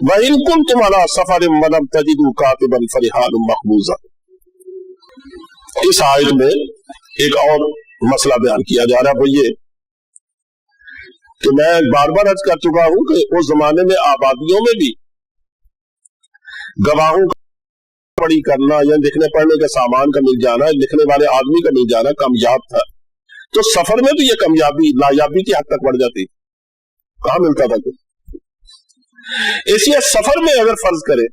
वइन कुंतुम अला सफरिन वलम तजिदू कातिबन फरिहानुम मखबूजा। इस आयत में एक और मसला बयान किया जा रहा है, वो ये कि मैं बार बार अर्ज कर चुका हूं कि उस जमाने में आबादियों में भी गवाहों का पढ़ी करना या लिखने पढ़ने के सामान का मिल जाना, लिखने वाले आदमी का मिल जाना कामयाब था। तो सफर में भी ये कामयाबी नायाबी की हद तक बढ़ जाती, कहां मिलता था कुछ। इसलिए सफर में अगर फर्ज करे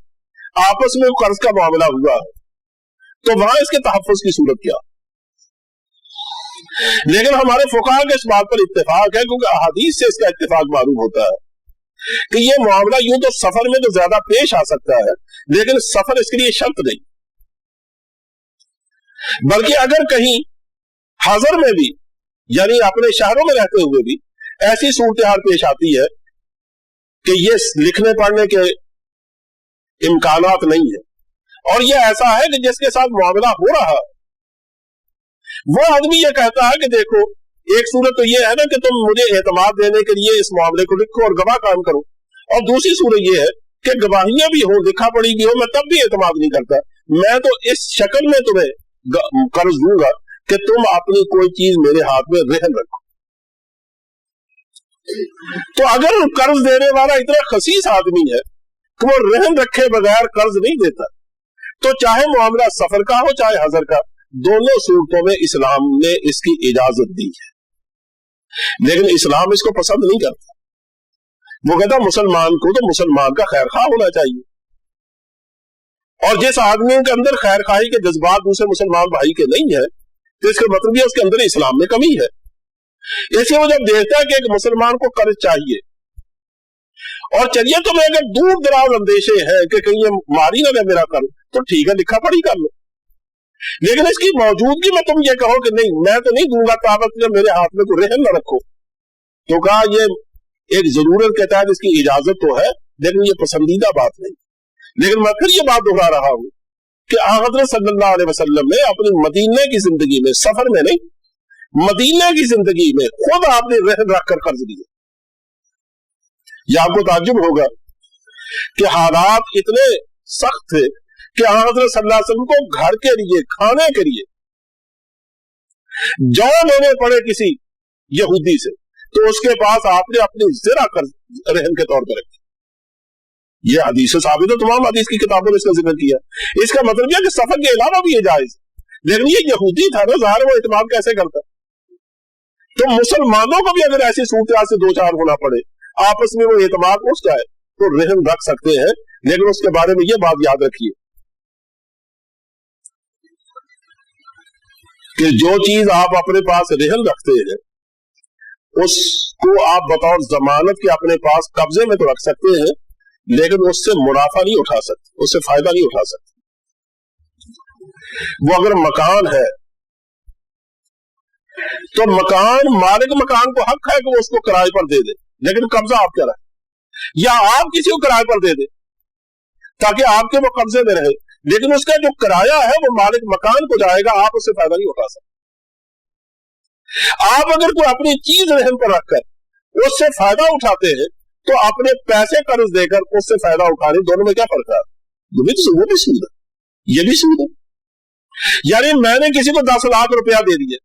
आपस में कर्ज का मामला हुआ तो वहां इसके तहफ्फुज की सूरत क्या। लेकिन हमारे फुकाहा के इस बात पर इत्तेफाक है, क्योंकि अहादीस से इसका इत्तेफाक मालूम होता है कि ये मामला यूं तो सफर में तो ज्यादा पेश आ सकता है, लेकिन सफर इसके लिए शर्त नहीं। बल्कि अगर कहीं हजर में भी यानी अपने शहरों में रहते हुए भी ऐसी सूरत हाल पेश आती है कि ये लिखने पढ़ने के इम्कानात नहीं है, और ये ऐसा है कि जिसके साथ मामला हो रहा है वो आदमी ये कहता है कि देखो, एक सूरत तो ये है ना कि तुम मुझे एतमाद देने के लिए इस मामले को लिखो और गवाह काम करो, और दूसरी सूरत ये है कि गवाहियां भी हो, लिखा पढ़ी भी हो, मैं तब भी एतमाद नहीं करता। मैं तो इस शक्ल में तुम्हें कर्ज दूंगा कि तुम अपनी कोई चीज मेरे हाथ में रहन रखो। तो अगर कर्ज देने वाला इतना खसीस आदमी है कि वो रहन रखे बगैर कर्ज नहीं देता, तो चाहे मामला सफर का हो चाहे हजर का, दोनों सूरतों में इस्लाम ने इसकी इजाजत दी है। लेकिन इस्लाम इसको पसंद नहीं करता। वो कहता मुसलमान को तो मुसलमान का खैर खा होना चाहिए, और जिस आदमी के अंदर खैर खाही के जज्बात दूसरे मुसलमान भाई के नहीं है तो इसका मतलब ये उसके अंदर इस्लाम में कमी है। इसलिए वो जब देखता है कि एक मुसलमान को कर्ज चाहिए, और चलिए तो मैं अगर दूर दराज अंदेशे हैं कि कहीं ये मारी ना दे मेरा कर्ज, तो ठीक है लिखा पढ़ी कर लो, लेकिन इसकी मौजूदगी में तुम ये कहो कि नहीं मैं तो नहीं दूंगा ताबत में मेरे हाथ में को रहन न रखो, तो कहा ये एक जरूरत के तहत इसकी इजाजत तो है, लेकिन ये पसंदीदा बात नहीं। लेकिन मैं फिर ये बात दोहरा रहा हूं कि हज़रत सल्लल्लाहु अलैहि वसल्लम ने अपनी मदीने की जिंदगी में, सफर में नहीं, मदीने की जिंदगी में खुद आपने रहन रख कर कर्ज दिए। यह आपको ताज्जुब होगा कि हालात इतने सख्त थे कि हज़रत सल्लल्लाहु अलैहि वसल्लम को घर के लिए, खाने के लिए जौ लेने पड़े किसी यहूदी से, तो उसके पास आपने अपनी ज़रा कर्ज रहन के तौर पर रखी। यह हदीस से साबित है, तमाम हदीस की किताबों ने इसका जिक्र किया। इसका मतलब यह कि सफर के अलावा भी ये जायज, लेकिन ये यहूदी था ना, ज़ाहिर वो इत्माम कैसे करता। तो मुसलमानों को भी अगर ऐसी सूरत से दो चार होना पड़े, आपस में वो इत्माम उठ जाए तो रहन रख सकते हैं। लेकिन उसके बारे में ये बात याद रखिए कि जो चीज आप अपने पास रहन रखते हैं उसको आप बतौर जमानत के अपने पास कब्जे में तो रख सकते हैं, लेकिन उससे मुनाफा नहीं उठा सकते, उससे फायदा नहीं उठा सकते। वो अगर मकान है तो मकान मालिक मकान को हक है कि वो उसको किराए पर दे दे, लेकिन कब्जा आप क्या रहे, या आप किसी को किराए पर दे दे ताकि आपके वो कब्जे में रहे, लेकिन उसका जो किराया है वो मालिक मकान को जाएगा, आप उससे फायदा नहीं उठा सकते। आप अगर कोई अपनी चीज रहन पर रखकर उससे फायदा उठाते हैं तो अपने पैसे कर्ज देकर उससे फायदा उठाने, दोनों में क्या फर्क है? वो भी सूद है, ये भी सूद है। यानी मैंने किसी को 10 लाख रुपया दे दिया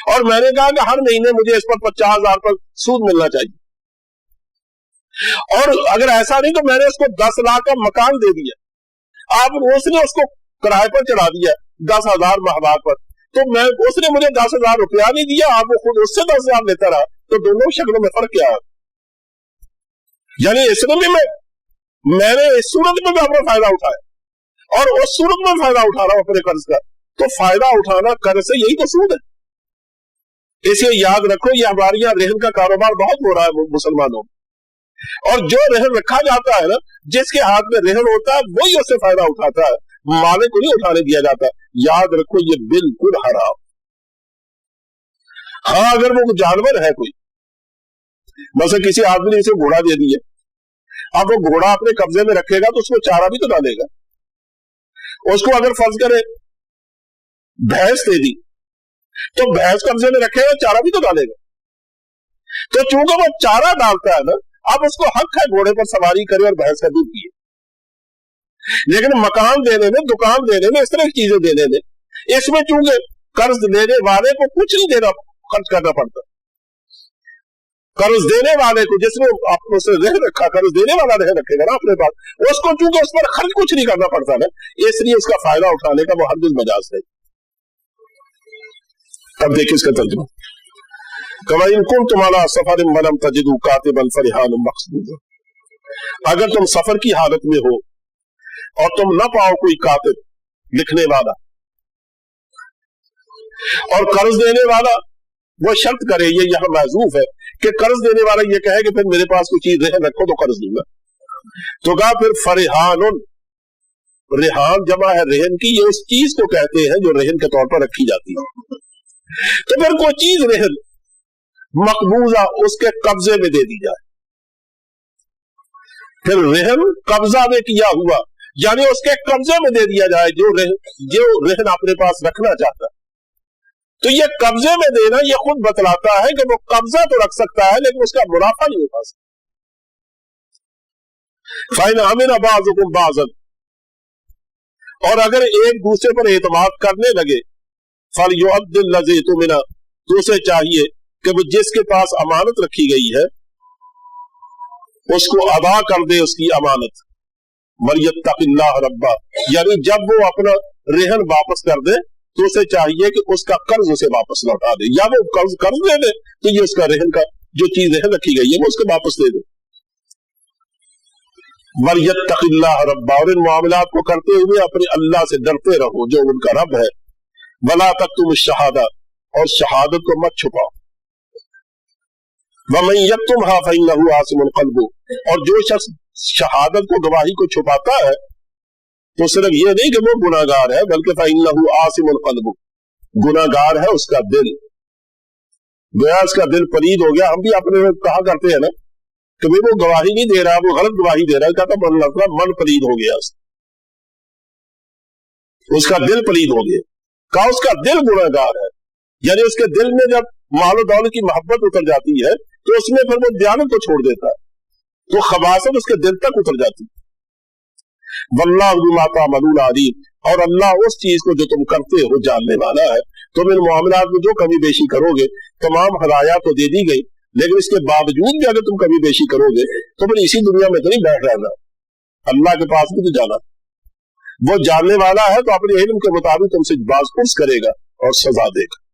और मैंने कहा कि हर महीने मुझे इस पर 50,000 पर सूद मिलना चाहिए, और अगर ऐसा नहीं तो मैंने उसको 10 लाख का मकान दे दिया, आप उसने उसको किराए पर चढ़ा दिया 10,000 माहवार पर, तो मैं उसने मुझे 10,000 रुपया नहीं दिया, आप वो खुद उससे 10,000 लेता रहा, तो दोनों शक्लों में फर्क क्या है? यानी इसमें भी मैंने इस सूरत में भी अपना फायदा उठाया और उस सूरत में फायदा उठा रहा हूं अपने कर्ज का, तो फायदा उठाना कर्ज से यही तो सूद है। इसे याद रखो, ये हमारे यहाँ रहन का कारोबार बहुत हो रहा है मुसलमानों में, और जो रहन रखा जाता है ना, जिसके हाथ में रहन होता है वही उससे फायदा उठाता है, मालिक को नहीं उठाने दिया जाता। याद रखो ये बिल्कुल हराम। हाँ अगर वो जानवर है कोई, बस किसी आदमी ने इसे घोड़ा दे दिया, अब वो घोड़ा अपने कब्जे में रखेगा तो उसको चारा भी तो डालेगा। उसको अगर फर्ज करे भैंस दे दी तो भैंस कब्जे में रखेगा, चारा भी तो डालेगा। तो चूंकि वो चारा डालता है ना, अब उसको हक है घोड़े पर सवारी करे और भैंस का दूध पिए, लेकिन मकान देने में, दुकान देने में, इस तरह की चीजें देने में, इसमें चूंकि कर्ज लेने वाले को कुछ नहीं देना, खर्च करना पड़ता। कर्ज देने वाले को, जिसने आपको से रह रखा, कर्ज देने वाला रह रखेगा ना अपने पास, उसको चूंकि उस पर खर्च कुछ नहीं करना पड़ता ना, इसलिए उसका फायदा उठाने का मुहद्दिस मजाज है। अब देखिए इसका तर्जुमा, कमा इन कुंतुम अला सफरिन वलम तजिदू कातिबन फरिहानुम मक़सूद, अगर तुम सफर की हालत में हो और तुम न पाओ कोई कातिब, लिखने वाला, और कर्ज देने वाला वो शर्त करे, ये यहां महजूफ है कि कर्ज देने वाला ये कहे कि फिर मेरे पास कोई चीज रहे रखो तो कर्ज दूंगा, तो कहा फिर फरिहानुन, रेहान जमा है रेहन की, ये उस चीज को कहते हैं जो रेहन के तौर पर रखी जाती है। तो फिर कोई चीज रेहन मकबूजा उसके कब्जे में दे दी जाए, फिर रेहन कब्जा में किया हुआ, यानी उसके कब्जे में दे दिया जाए जो रेहन अपने पास रखना चाहता है। तो ये कब्जे में देना ये खुद बतलाता है कि वो कब्जा तो रख सकता है लेकिन उसका मुनाफा नहीं उठा सकता। फाइन अमीन बाज़ुकुम बाज़न, और अगर एक दूसरे पर एतमाद करने लगे, फल युअद्दिल लज़ी तुमिना, तो उसे चाहिए कि वो जिसके पास अमानत रखी गई है उसको अदा कर दे उसकी अमानत। वलियत्तक़िल्लाह रब्बा, यानी जब वो अपना रेहन वापस कर दे तो उसे चाहिए कि उसका कर्ज उसे वापस लौटा दे, या वो कर्ज दे दे तो ये उसका रेहन का जो चीज रेहन रखी गई है वो उसको वापस दे दे। वलियत्तक़िल्लाह रब्बा, और इन मामलात को करते हुए अपने अल्लाह से डरते रहो जो उनका रब है। वला तक्तुमुश शहादा, और शहादत को मत छुपाओ। वमन यक्तुमहा फइन्नहु आसिमुल क़ल्बु, और जो शख्स शहादत को, गवाही को छुपाता है तो सिर्फ ये नहीं कि वो गुनाहगार है, बल्कि फइन्नहु आसिमुल क़ल्बु, गुनाहगार है उसका दिल। गोया उसका दिल पलीद हो गया। हम भी अपने कहा करते हैं ना कि भाई वो गवाही नहीं दे रहा, वो गलत गवाही दे रहा है, कहता मन पलीद हो गया, उसका दिल पलीद हो गया। कहा उसका दिल गुनाहगार है, यानी उसके दिल में जब माल और दौलत की मोहब्बत उतर जाती है तो उसमें फिर वो दयानत को छोड़ देता है, तो खबासत उसके दिल तक उतर जाती है। वल्लाहु बिमा तामलून अलीम, और अल्लाह उस चीज को जो तुम करते हो जानने वाला है। तुम इन मामलात में जो कमी बेशी करोगे, तमाम हदायत तो दे दी गई, लेकिन इसके बावजूद भी अगर तुम कमी बेशी करोगे तो फिर इसी दुनिया में तो नहीं बैठ रहना, अल्लाह के पास भी तो जाना। वो जानने वाला है तो अपने इल्म के मुताबिक तुमसे बाज़ पुर्स करेगा और सजा देगा।